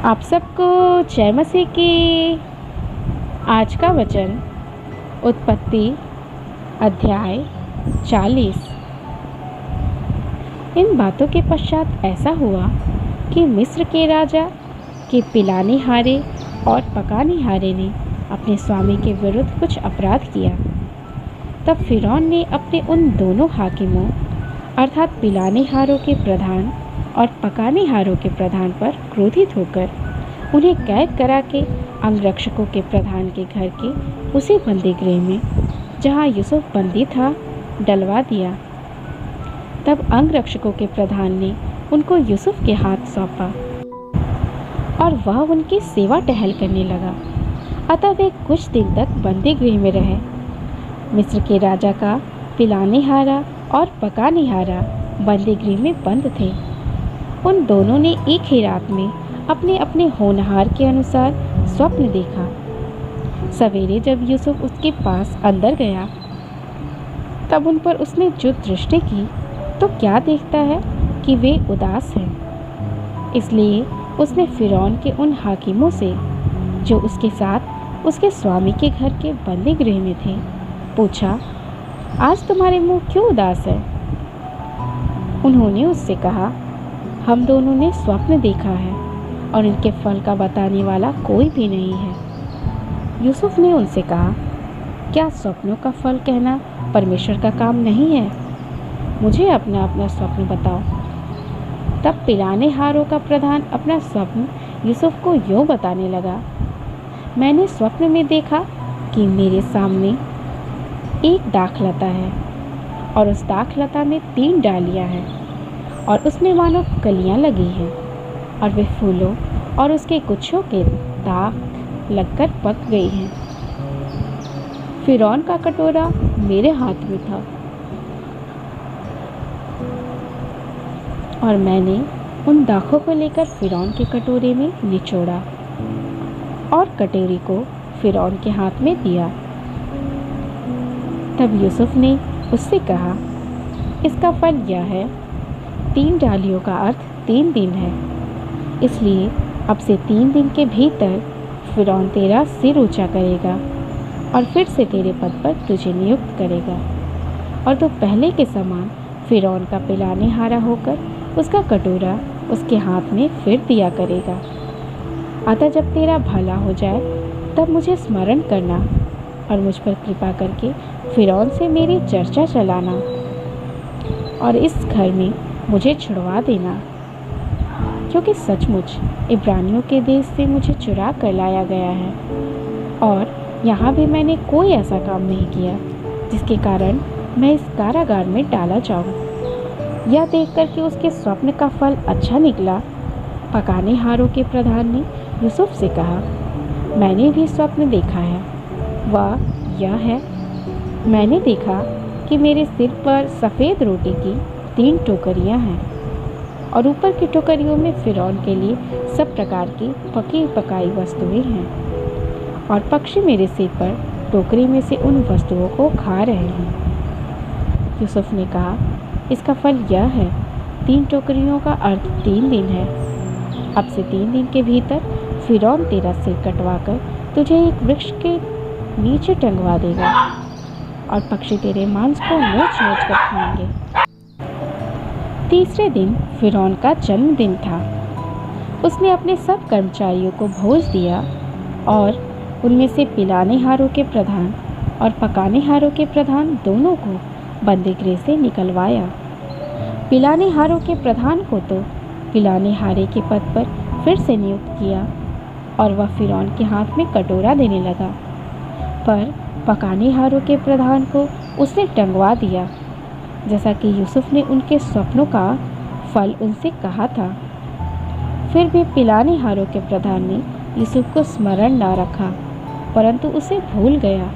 आप सबको जय मसीह की। आज का वचन उत्पत्ति अध्याय 40। इन बातों के पश्चात ऐसा हुआ कि मिस्र के राजा के पिलानेहारे और पकानेहारे ने अपने स्वामी के विरुद्ध कुछ अपराध किया। तब फिरौन ने अपने उन दोनों हाकिमों अर्थात पिलानेहारों के प्रधान और पकानेहारों के प्रधान पर क्रोधित होकर उन्हें कैद करा के अंगरक्षकों के प्रधान के घर के उसी बंदीगृह में जहाँ यूसुफ बंदी था डलवा दिया। तब अंगरक्षकों के प्रधान ने उनको यूसुफ के हाथ सौंपा और वह उनकी सेवा टहल करने लगा। अतः वे कुछ दिन तक बंदीगृह में रहे। मिस्र के राजा का पिलानेहारा और पकानेहारा बंदीगृह में बंद थे। उन दोनों ने एक ही रात में अपने अपने होनहार के अनुसार स्वप्न देखा। सवेरे जब यूसुफ उसके पास अंदर गया तब उन पर उसने जो दृष्टि की तो क्या देखता है कि वे उदास हैं। इसलिए उसने फिरौन के उन हाकिमों से जो उसके साथ उसके स्वामी के घर के बंदीगृह में थे पूछा, आज तुम्हारे मुंह क्यों उदास है? उन्होंने उससे कहा, हम दोनों ने स्वप्न देखा है और इनके फल का बताने वाला कोई भी नहीं है। यूसुफ ने उनसे कहा, क्या स्वप्नों का फल कहना परमेश्वर का काम नहीं है? मुझे अपना अपना स्वप्न बताओ। तब पिलानेहारों का प्रधान अपना स्वप्न यूसुफ को यूँ बताने लगा, मैंने स्वप्न में देखा कि मेरे सामने एक दाखलता है और उस दाखलता में 3 डालियाँ हैं और उसमें मानो कलियाँ लगी हैं और वे फूलों और उसके गुच्छों के दाग लगकर पक गई हैं। फिरौन का कटोरा मेरे हाथ में था और मैंने उन दाखों को लेकर फिरौन के कटोरे में निचोड़ा और कटोरी को फिरौन के हाथ में दिया। तब यूसुफ ने उससे कहा, इसका फल यह है, 3 डालियों का अर्थ 3 दिन है। इसलिए अब से 3 दिन के भीतर फिरौन तेरा सिर ऊंचा करेगा और फिर से तेरे पद पर तुझे नियुक्त करेगा और तू पहले के समान फिरौन का पिलानेहारा होकर उसका कटोरा उसके हाथ में फिर दिया करेगा। अतः जब तेरा भला हो जाए तब मुझे स्मरण करना और मुझ पर कृपा करके फिरौन से मेरी चर्चा चलाना और इस घर में मुझे छुड़वा देना, क्योंकि सचमुच इब्रानियों के देश से मुझे चुरा कर लाया गया है और यहाँ भी मैंने कोई ऐसा काम नहीं किया जिसके कारण मैं इस कारागार में डाला जाऊँ। यह देखकर कि उसके स्वप्न का फल अच्छा निकला, पकानेहारों के प्रधान ने यूसुफ से कहा, मैंने भी स्वप्न देखा है। वह यह है, मैंने देखा कि मेरे सिर पर सफ़ेद रोटी की 3 टोकरियां हैं और ऊपर की टोकरियों में फिरौन के लिए सब प्रकार की पकी पकाई वस्तुएं हैं और पक्षी मेरे सिर पर टोकरी में से उन वस्तुओं को खा रहे हैं। यूसुफ ने कहा, इसका फल यह है, 3 टोकरियों का अर्थ 3 दिन है। अब से 3 दिन के भीतर फिरौन तेरा सिर कटवा कर तुझे एक वृक्ष के नीचे टंगवा देगा और पक्षी तेरे मांस को नोच नोच कर खाएंगे। तीसरे दिन फिरौन का जन्मदिन था। उसने अपने सब कर्मचारियों को भोज दिया और उनमें से पिलानेहारों के प्रधान और पकानेहारों के प्रधान दोनों को बंदीगृह से निकलवाया। पिलानेहारों के प्रधान को तो पिलानेहारे के पद पर फिर से नियुक्त किया और वह फिरौन के हाथ में कटोरा देने लगा, पर पकानेहारों के प्रधान को उसने टंगवा दिया, जैसा कि यूसुफ ने उनके स्वप्नों का फल उनसे कहा था। फिर भी पिलानेहारों के प्रधान ने यूसुफ को स्मरण न रखा, परंतु उसे भूल गया।